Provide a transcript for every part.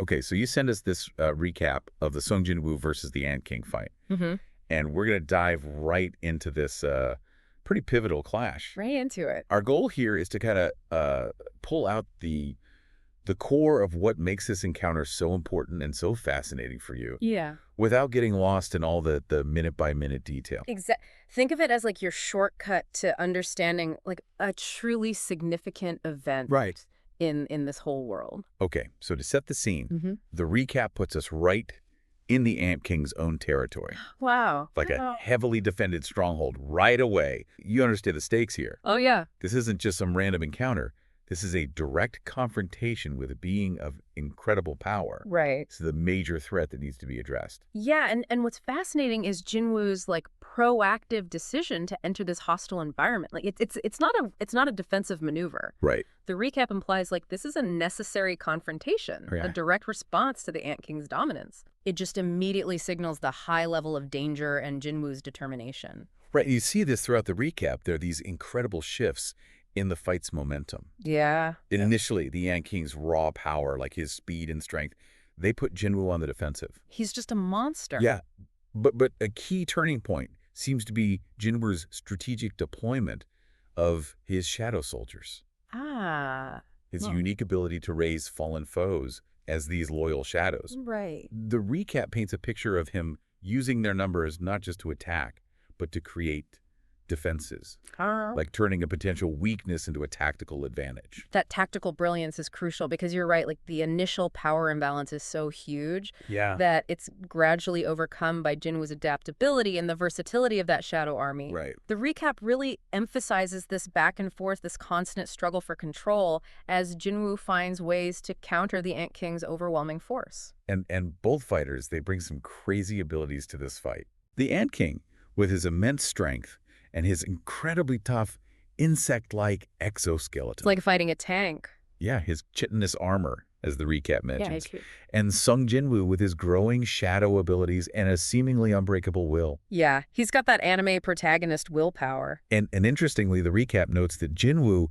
Okay, so you send us this recap of the Sung Jinwoo versus the Ant King fight. Mm-hmm. And we're going to dive right into this pretty pivotal clash. Right into it. Our goal here is to kind of pull out the core of what makes this encounter so important and so fascinating for you Yeah. without getting lost in all the minute-by-minute detail. Think of it as like your shortcut to understanding like a truly significant event Right. in this whole world. Okay, so to set the scene, Mm-hmm. the recap puts us right in the Ant King's own territory, Wow. like a heavily defended stronghold right away. You understand the stakes here. Oh, yeah. This isn't just some random encounter. This is a direct confrontation with a being of incredible power. Right. It's the major threat that needs to be addressed. Yeah, and what's fascinating is Jinwoo's like proactive decision to enter this hostile environment. Like it's not a defensive maneuver. Right. The recap implies like this is a necessary confrontation, Yeah. a direct response to the Ant King's dominance. It just immediately signals the high level of danger and Jinwoo's determination. Right. You see this throughout the recap. There are these incredible shifts in the fight's momentum. Yeah. Initially, the Ant King's raw power, like his speed and strength, they put Jinwoo on the defensive. He's just a monster. Yeah, but a key turning point seems to be Jinwoo's strategic deployment of his shadow soldiers. Ah. His Huh. unique ability to raise fallen foes as these loyal shadows. Right. The recap paints a picture of him using their numbers not just to attack, but to create defenses, like turning a potential weakness into a tactical advantage. That tactical brilliance is crucial because you're right, like the initial power imbalance is so huge Yeah. that it's gradually overcome by Jinwoo's adaptability and the versatility of that shadow army. Right. The recap really emphasizes this back and forth, this constant struggle for control as Jinwoo finds ways to counter the Ant King's overwhelming force. And both fighters, they bring some crazy abilities to this fight. The Ant King, with his immense strength and his incredibly tough insect-like exoskeleton. It's like fighting a tank. Yeah, his chitinous armor, as the recap mentions. Yeah, it's cute. And Sung Jinwoo with his growing shadow abilities and a seemingly unbreakable will. Yeah, he's got that anime protagonist willpower. And interestingly, the recap notes that Jinwoo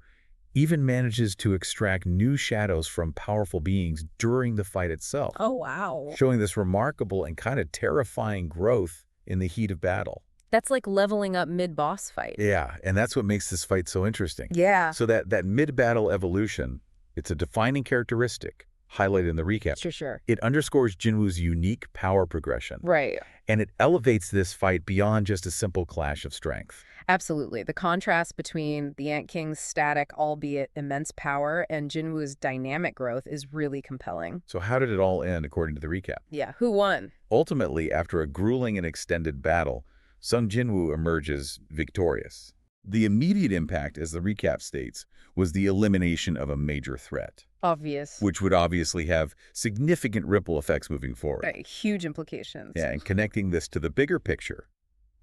even manages to extract new shadows from powerful beings during the fight itself, Oh, wow. showing this remarkable and kind of terrifying growth in the heat of battle. That's like leveling up mid-boss fight. Yeah, and that's what makes this fight so interesting. Yeah. So that mid-battle evolution, it's a defining characteristic highlighted in the recap. Sure. It underscores Jinwoo's unique power progression. Right. And it elevates this fight beyond just a simple clash of strength. Absolutely. The contrast between the Ant King's static, albeit immense power, and Jinwoo's dynamic growth is really compelling. So how did it all end according to the recap? Yeah, who won? Ultimately, after a grueling and extended battle, Sung Jinwoo emerges victorious. The immediate impact, as the recap states, was the elimination of a major threat, Obvious. which would obviously have significant ripple effects moving forward. Right, huge implications. Yeah, and connecting this to the bigger picture,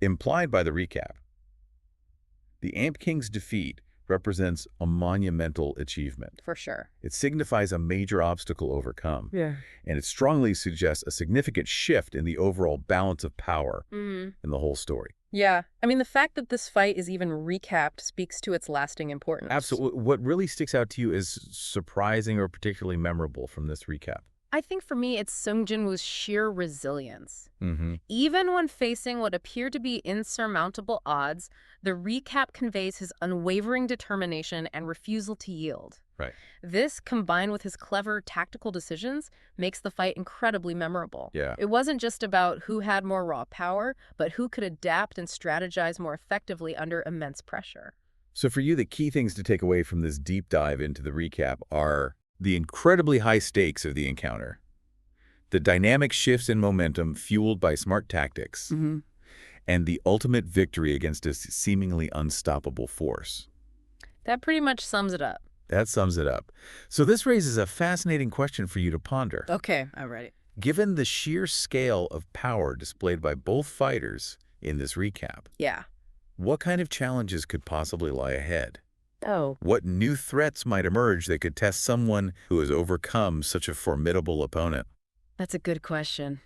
implied by the recap, the Ant King's defeat represents a monumental achievement. For sure. It signifies a major obstacle overcome, Yeah. and it strongly suggests a significant shift in the overall balance of power Mm. in the whole story. Yeah. I mean, the fact that this fight is even recapped speaks to its lasting importance. Absolutely. What really sticks out to you is surprising or particularly memorable from this recap? I think for me, it's Sung Jinwoo's sheer resilience. Mm-hmm. Even when facing what appear to be insurmountable odds, the recap conveys his unwavering determination and refusal to yield. Right. This, combined with his clever tactical decisions, makes the fight incredibly memorable. Yeah. It wasn't just about who had more raw power, but who could adapt and strategize more effectively under immense pressure. So for you, the key things to take away from this deep dive into the recap are the incredibly high stakes of the encounter, the dynamic shifts in momentum fueled by smart tactics, Mm-hmm. and the ultimate victory against a seemingly unstoppable force. That pretty much sums it up. That sums it up. So this raises a fascinating question for you to ponder. Okay, I'm ready. Given the sheer scale of power displayed by both fighters in this recap, Yeah. what kind of challenges could possibly lie ahead? Oh. What new threats might emerge that could test someone who has overcome such a formidable opponent? That's a good question.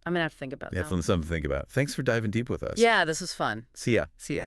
I'm going to have to think about that. Definitely something to think about. Thanks for diving deep with us. Yeah, this was fun. See ya. See ya.